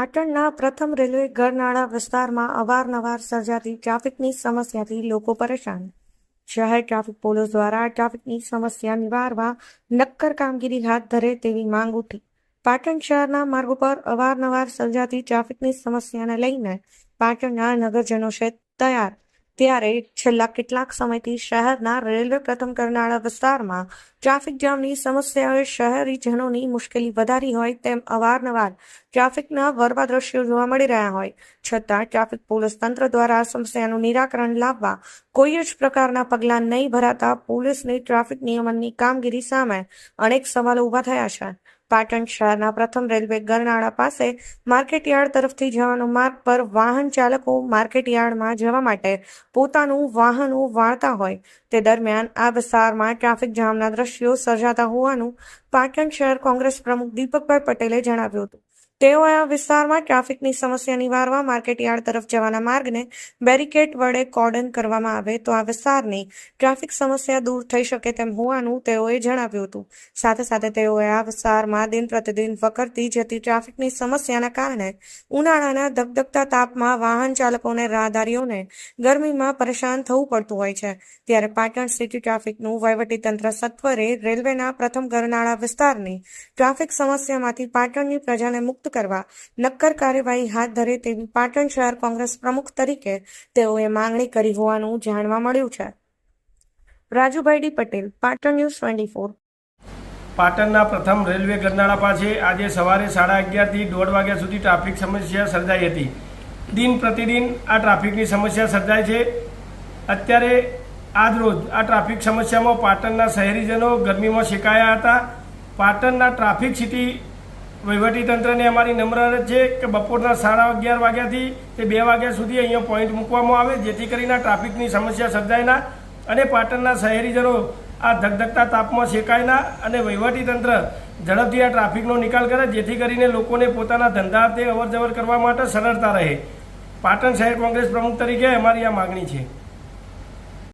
પાટણના પ્રથમ રેલવે ગરનાળા વિસ્તારમાં અવારનવાર સર્જાતી ટ્રાફિકની સમસ્યાથી લોકો પરેશાન. શહેર ટ્રાફિક પોલીસ દ્વારા ટ્રાફિકની સમસ્યા નિવારવા નક્કર કામગીરી હાથ ધરે તેવી માંગ ઉઠી. પાટણ શહેરના માર્ગો પર અવારનવાર સર્જાતી ટ્રાફિકની સમસ્યાને લઈને પાટણના નગરજનો છે તૈયાર. ત્યારે છેલ્લા કેટલાક સમયથી શહેરના રેલવે પ્રથમ ગરનાળા વિસ્તારમાં ટ્રાફિક જામની સમસ્યાએ શહેરીજનોની મુશ્કેલી વધારી હોય તેમ અવારનવાર ટ્રાફિકના વરવા દ્રશ્યો જોવા મળી રહ્યા હોય છતાં ટ્રાફિક પોલીસ તંત્ર દ્વારા આ સમસ્યાનું નિરાકરણ લાવવા કોઈ જ પ્રકારના પગલાં નહીં ભરાતા પોલીસની ટ્રાફિક નિયમનની કામગીરી સામે અનેક સવાલો ઊભા થયા છે. પાટણ શહેરના પ્રથમ રેલવે ગરનાળા પાસે માર્કેટયાર્ડ તરફથી જવાનો માર્ગ પર વાહન ચાલકો માર્કેટયાર્ડમાં જવા માટે પોતાનું વાહનો વાળતા હોય તે દરમિયાન આ વિસ્તારમાં ટ્રાફિક જામના દ્રશ્યો સર્જાતા હોવાનું પાટણ શહેર કોંગ્રેસ પ્રમુખ દીપકભાઈ પટેલે જણાવ્યું હતું. તેઓએ આ વિસ્તારમાં ટ્રાફિકની સમસ્યા નિવારવા માર્કેટયાર્ડ તરફ જવાના માર્ગને બેરિકેડ વડે કોર્ડન કરવામાં આવે તો આ વિસ્તારની ટ્રાફિક સમસ્યા દૂર થઈ શકે તેમ હોવાનું તેઓએ જણાવ્યું હતું. સાથે સાથે તેઓએ આ વિસ્તારમાં દિન પ્રતિદિન વકરતી જતી ટ્રાફિકની સમસ્યાના કારણે ઉનાળાના ધગધગતા તાપમાં વાહન ચાલકોને રાહદારીઓને ગરમીમાં પરેશાન થવું પડતું હોય છે. ત્યારે પાટણ સિટી ટ્રાફિકનું વહીવટીતંત્ર સત્વરે રેલવેના પ્રથમ ગરનાળા વિસ્તારની ટ્રાફિક સમસ્યામાંથી પાટણની પ્રજાને મુક્ત કરવા નક્કર કાર્યવાહી હાથ ધરે તેવી પાટણ શહેર કોંગ્રેસ પ્રમુખ તરીકે તેઓએ માંગણી કરી હોવાનું જાણવા મળ્યું છે. Rajubhai D Patel, Patan news 24. પાટણના પ્રથમ રેલવે ગરનાળા પાસે આજે સવારે 11:30 થી 1:30 વાગ્યા સુધી ટ્રાફિક સમસ્યા સર્જાઈ હતી. દિન પ્રતિદિન આ ટ્રાફિકની સમસ્યા સર્જાય છે. અત્યારે આજરોજ આ ટ્રાફિક સમસ્યામાં પાટણના શહેરીજનો ગરમીમાં શેકાયા હતા. પાટણના ટ્રાફિક સિટી વહીવટીતંત્રને અમારી નમ્ર અરજ છે કે બપોરના 11:30 વાગ્યાથી તે 2 વાગ્યા સુધી અહીંયા પોઈન્ટ મૂકવામાં આવે જેથી કરીને આ ટ્રાફિકની સમસ્યા સર્જાય ના અને પાટણના શહેરીજનો આ ધગધગતા તાપમાં શેકાય ના અને વહીવટીતંત્ર ઝડપથી આ ટ્રાફિકનો નિકાલ કરે જેથી કરીને લોકોને પોતાના ધંધાર્થે અવરજવર કરવા માટે સરળતા રહે. પાટણ શહેર કોંગ્રેસ પ્રમુખ તરીકે અમારી આ માગણી છે.